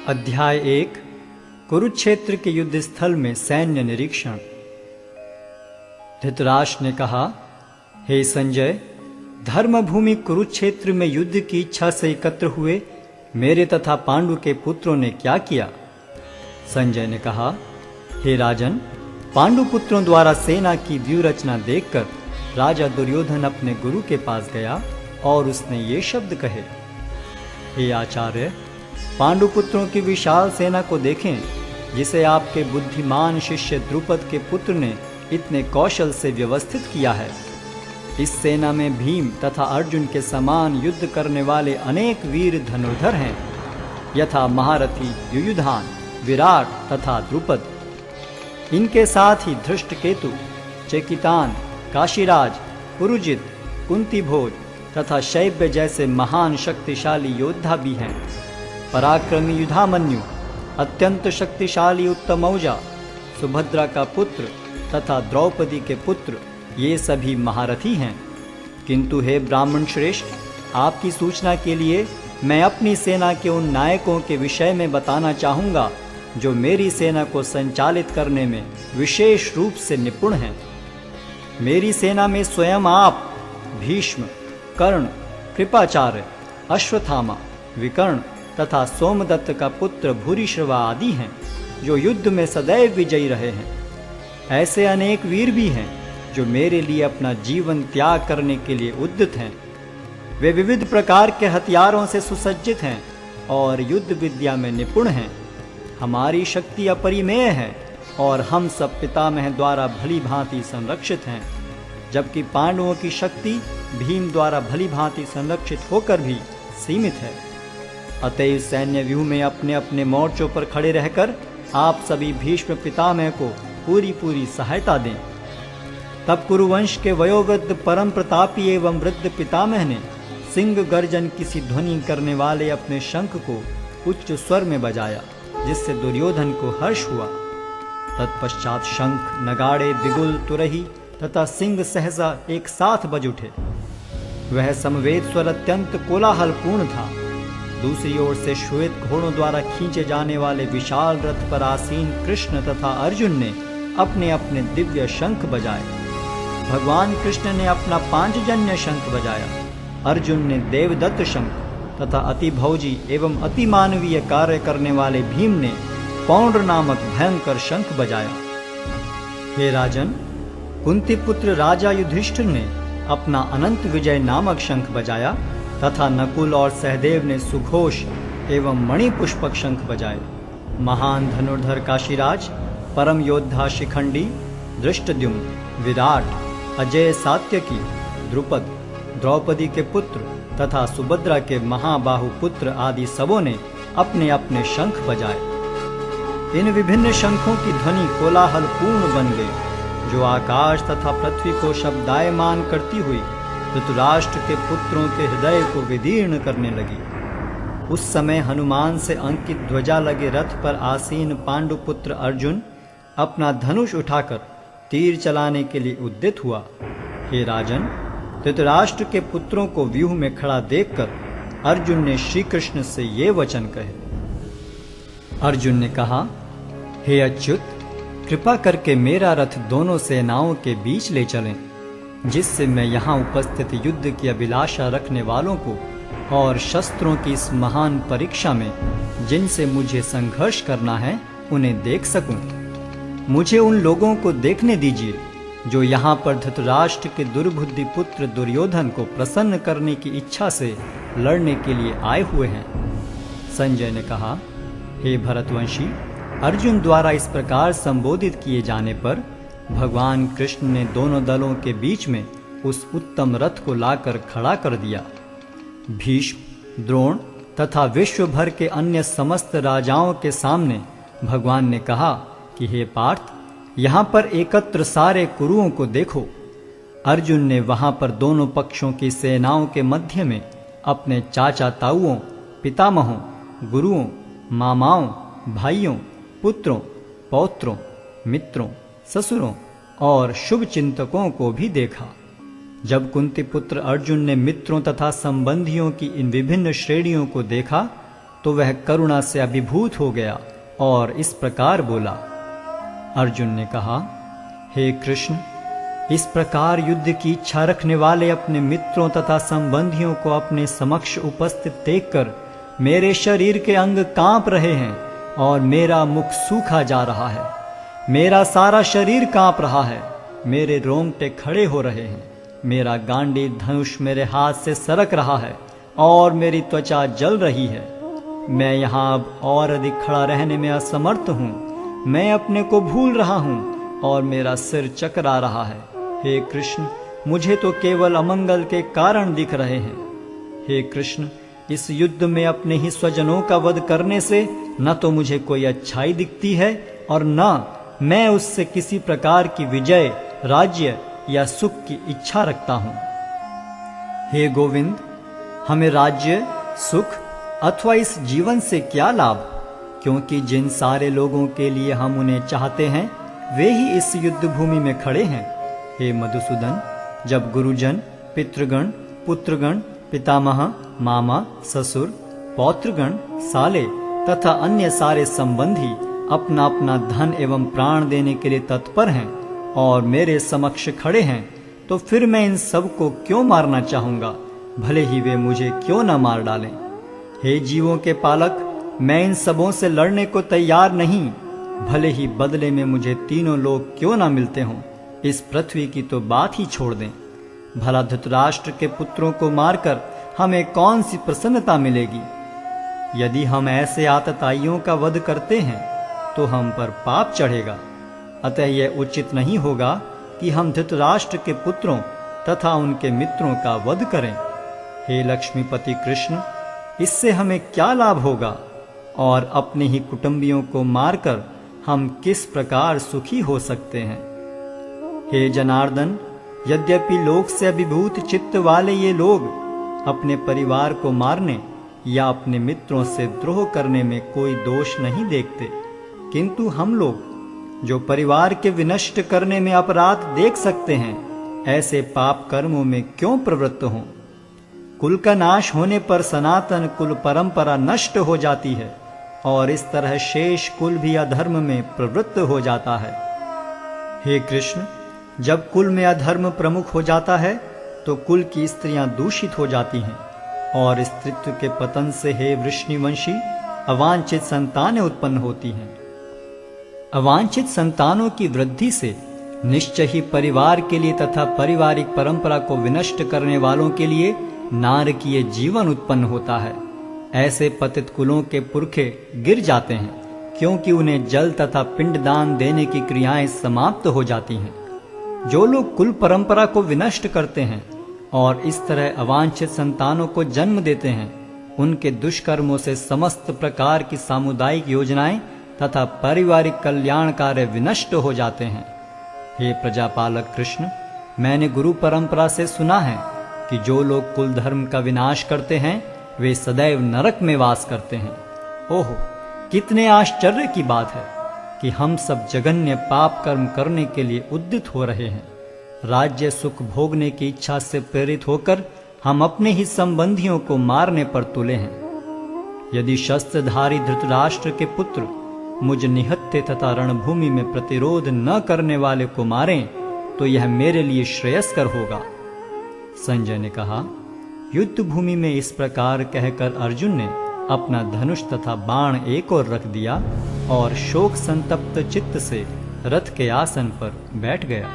अध्याय 1 कुरुक्षेत्र के युद्ध स्थल में सैन्य निरीक्षण। धृतराष्ट्र ने कहा, हे संजय, धर्मभूमि कुरुक्षेत्र में युद्ध की इच्छा से एकत्र हुए मेरे तथा पांडु के पुत्रों ने क्या किया? संजय ने कहा, हे राजन, पांडु पुत्रों द्वारा सेना की व्यूह रचना देखकर राजा दुर्योधन अपने गुरु के पास गया और उसने ये शब्द कहे, हे आचार्य, पांडु पुत्रों की विशाल सेना को देखें, जिसे आपके बुद्धिमान शिष्य द्रुपद के पुत्र ने इतने कौशल से व्यवस्थित किया है। इस सेना में भीम तथा अर्जुन के समान युद्ध करने वाले अनेक वीर धनुर्धर हैं, यथा महारथी युयुधान, विराट तथा द्रुपद। इनके साथ ही धृष्टकेतु, चेकितान, काशीराज, पुरुजित, कुंतीभोज तथा शैब्य जैसे महान शक्तिशाली योद्धा भी हैं। पराक्रमी युधामन्यु, अत्यंत शक्तिशाली उत्तमौजा, सुभद्रा का पुत्र तथा द्रौपदी के पुत्र, ये सभी महारथी हैं। किंतु हे ब्राह्मण श्रेष्ठ, आपकी सूचना के लिए मैं अपनी सेना के उन नायकों के विषय में बताना चाहूँगा जो मेरी सेना को संचालित करने में विशेष रूप से निपुण हैं। मेरी सेना में स्वयं आप, भीष्म, कर्ण, कृपाचार्य, अश्वत्थामा, विकर्ण तथा सोमदत्त का पुत्र भूरिश्रवा आदि हैं, जो युद्ध में सदैव विजयी रहे हैं। ऐसे अनेक वीर भी हैं जो मेरे लिए अपना जीवन त्याग करने के लिए उद्यत हैं। वे विविध प्रकार के हथियारों से सुसज्जित हैं और युद्ध विद्या में निपुण हैं। हमारी शक्ति अपरिमेय है और हम सब पितामह द्वारा भली भांति संरक्षित हैं, जबकि पांडवों की शक्ति भीम द्वारा भली भांति संरक्षित होकर भी सीमित है। अतएव सैन्य व्यूह में अपने अपने मोर्चों पर खड़े रहकर आप सभी भीष्म पितामह को पूरी सहायता दें। तब कुरुवंश के वयोवृद्ध परम प्रतापी एवं वृद्ध पितामह ने सिंह गर्जन किसी ध्वनि करने वाले अपने शंख को उच्च स्वर में बजाया, जिससे दुर्योधन को हर्ष हुआ। तत्पश्चात शंख, नगाड़े, बिगुल, तुरही तथा सिंह सहसा एक साथ बज उठे। वह समवेत स्वर अत्यंत कोलाहलपूर्ण था। दूसरी ओर से श्वेत घोड़ों द्वारा खींचे जाने वाले विशाल रथ पर आसीन कृष्ण तथा अर्जुन ने अपने अपने दिव्य शंख बजाए। भगवान कृष्ण ने अपना पांचजन्य शंख बजाया, अर्जुन ने देवदत्त शंख तथा अति भौजी एवं अति मानवीय कार्य करने वाले भीम ने पौंड्र नामक भयंकर शंख बजाया। हे राजन, कुंती पुत्र राजा युधिष्ठिर ने अपना अनंत विजय नामक शंख बजाया तथा नकुल और सहदेव ने सुघोष एवं मणिपुष्पक शंख बजाए। महान धनुर्धर काशीराज, परम योद्धा शिखंडी, धृष्टद्युम्न, विराट, अजय सात्यकी, द्रुपद, द्रौपदी के पुत्र तथा सुभद्रा के महाबाहु पुत्र आदि सबों ने अपने अपने शंख बजाए। इन विभिन्न शंखों की ध्वनि कोलाहलपूर्ण बन गई, जो आकाश तथा पृथ्वी को शब्दायमान करती हुई धृतराष्ट्र के पुत्रों के हृदय को विदीर्ण करने लगी। उस समय हनुमान से अंकित ध्वजा लगे रथ पर आसीन पांडु पुत्र अर्जुन अपना धनुष उठाकर तीर चलाने के लिए उद्यत हुआ। हे राजन, धृतराष्ट्र के पुत्रों को व्यूह में खड़ा देखकर अर्जुन ने श्री कृष्ण से ये वचन कहे। अर्जुन ने कहा, हे अच्युत, कृपा करके मेरा रथ दोनों सेनाओं के बीच ले चलें, जिससे मैं यहाँ उपस्थित युद्ध की अभिलाषा रखने वालों को और शस्त्रों की इस महान परीक्षा में जिनसे मुझे संघर्ष करना है उन्हें देख सकूं। मुझे उन लोगों को देखने दीजिए जो यहाँ पर धृतराष्ट्र के दुर्बुद्धि पुत्र दुर्योधन को प्रसन्न करने की इच्छा से लड़ने के लिए आए हुए हैं। संजय ने कहा, हे भरतवंशी, अर्जुन द्वारा इस प्रकार संबोधित किए जाने पर भगवान कृष्ण ने दोनों दलों के बीच में उस उत्तम रथ को लाकर खड़ा कर दिया। भीष्म, द्रोण तथा विश्व भर के अन्य समस्त राजाओं के सामने भगवान ने कहा कि हे पार्थ, यहाँ पर एकत्र सारे कुरुओं को देखो। अर्जुन ने वहाँ पर दोनों पक्षों की सेनाओं के मध्य में अपने चाचा ताऊओं, पितामहों, गुरुओं, मामाओं, भाइयों, पुत्रों, पौत्रों, मित्रों, ससुरों और शुभ चिंतकों को भी देखा। जब कुंती पुत्र अर्जुन ने मित्रों तथा संबंधियों की इन विभिन्न श्रेणियों को देखा तो वह करुणा से अभिभूत हो गया और इस प्रकार बोला। अर्जुन ने कहा, हे कृष्ण, इस प्रकार युद्ध की इच्छा रखने वाले अपने मित्रों तथा संबंधियों को अपने समक्ष उपस्थित देखकर मेरे शरीर के अंग कांप रहे हैं और मेरा मुख सूखा जा रहा है। मेरा सारा शरीर कांप रहा है, मेरे रोंगटे खड़े हो रहे हैं, मेरा गांडीव धनुष मेरे हाथ से सरक रहा है और मेरी त्वचा जल रही है। मैं यहाँ अब और अधिक खड़ा रहने में असमर्थ हूँ। मैं अपने को भूल रहा हूँ और मेरा सिर चकरा रहा है। हे कृष्ण, मुझे तो केवल अमंगल के कारण दिख रहे हैं। हे कृष्ण, इस युद्ध में अपने ही स्वजनों का वध करने से न तो मुझे कोई अच्छाई दिखती है और न मैं उससे किसी प्रकार की विजय, राज्य या सुख की इच्छा रखता हूँ। हे गोविंद, हमें राज्य, सुख अथवा इस जीवन से क्या लाभ, क्योंकि जिन सारे लोगों के लिए हम उन्हें चाहते हैं वे ही इस युद्ध भूमि में खड़े हैं। हे मधुसूदन, जब गुरुजन, पितृगण, पुत्रगण, पितामह, मामा, ससुर, पौत्रगण, साले तथा अन्य सारे संबंधी अपना अपना धन एवं प्राण देने के लिए तत्पर हैं और मेरे समक्ष खड़े हैं, तो फिर मैं इन सब को क्यों मारना चाहूंगा, भले ही वे मुझे क्यों न मार डालें। हे जीवों के पालक, मैं इन सबों से लड़ने को तैयार नहीं, भले ही बदले में मुझे तीनों लोग क्यों न मिलते हों। इस पृथ्वी की तो बात ही छोड़ दें। भला धृतराष्ट्र के पुत्रों को मारकर हमें कौन सी प्रसन्नता मिलेगी। यदि हम ऐसे आतताइयों का वध करते हैं तो हम पर पाप चढ़ेगा। अतः यह उचित नहीं होगा कि हम धृतराष्ट्र के पुत्रों तथा उनके मित्रों का वध करें। हे लक्ष्मीपति कृष्ण, इससे हमें क्या लाभ होगा और अपने ही कुटुंबियों को मारकर हम किस प्रकार सुखी हो सकते हैं। हे जनार्दन, यद्यपि लोक से अभिभूत चित्त वाले ये लोग अपने परिवार को मारने या अपने मित्रों से द्रोह करने में कोई दोष नहीं देखते, किंतु हम लोग जो परिवार के विनष्ट करने में अपराध देख सकते हैं, ऐसे पाप कर्मों में क्यों प्रवृत्त हों। कुल का नाश होने पर सनातन कुल परंपरा नष्ट हो जाती है और इस तरह शेष कुल भी अधर्म में प्रवृत्त हो जाता है। हे कृष्ण, जब कुल में अधर्म प्रमुख हो जाता है तो कुल की स्त्रियां दूषित हो जाती हैं और स्त्रीत्व के पतन से हे वृष्णिवंशी अवांछित संतानें उत्पन्न होती हैं। अवांछित संतानों की वृद्धि से निश्चय ही परिवार के लिए तथा पारिवारिक परंपरा को विनष्ट करने वालों के लिए नारकीय जीवन उत्पन्न होता है। ऐसे पतित कुलों के पुरखे गिर जाते हैं, क्योंकि उन्हें जल तथा पिंडदान देने की क्रियाएं समाप्त हो जाती हैं। जो लोग कुल परंपरा को विनष्ट करते हैं और इस तरह अवांछित संतानों को जन्म देते हैं, उनके दुष्कर्मों से समस्त प्रकार की सामुदायिक योजनाएं तथा पारिवारिक कल्याण कार्य विनष्ट हो जाते हैं। हे प्रजापालक कृष्ण, मैंने गुरु परंपरा से सुना है कि जो लोग कुल धर्म का विनाश करते हैं वे सदैव नरक में वास करते हैं। ओह, कितने आश्चर्य की बात है कि हम सब जघन्य पाप कर्म करने के लिए उद्यत हो रहे हैं। राज्य सुख भोगने की इच्छा से प्रेरित होकर हम अपने ही संबंधियों को मारने पर तुले हैं। यदि शस्त्रधारी धृतराष्ट्र के पुत्र मुझ निहत्थे तथा रणभूमि में प्रतिरोध न करने वाले को मारें तो यह मेरे लिए श्रेयस्कर होगा। संजय ने कहा, युद्ध भूमि में इस प्रकार कहकर अर्जुन ने अपना धनुष तथा बाण एक ओर रख दिया और शोक संतप्त चित्त से रथ के आसन पर बैठ गया।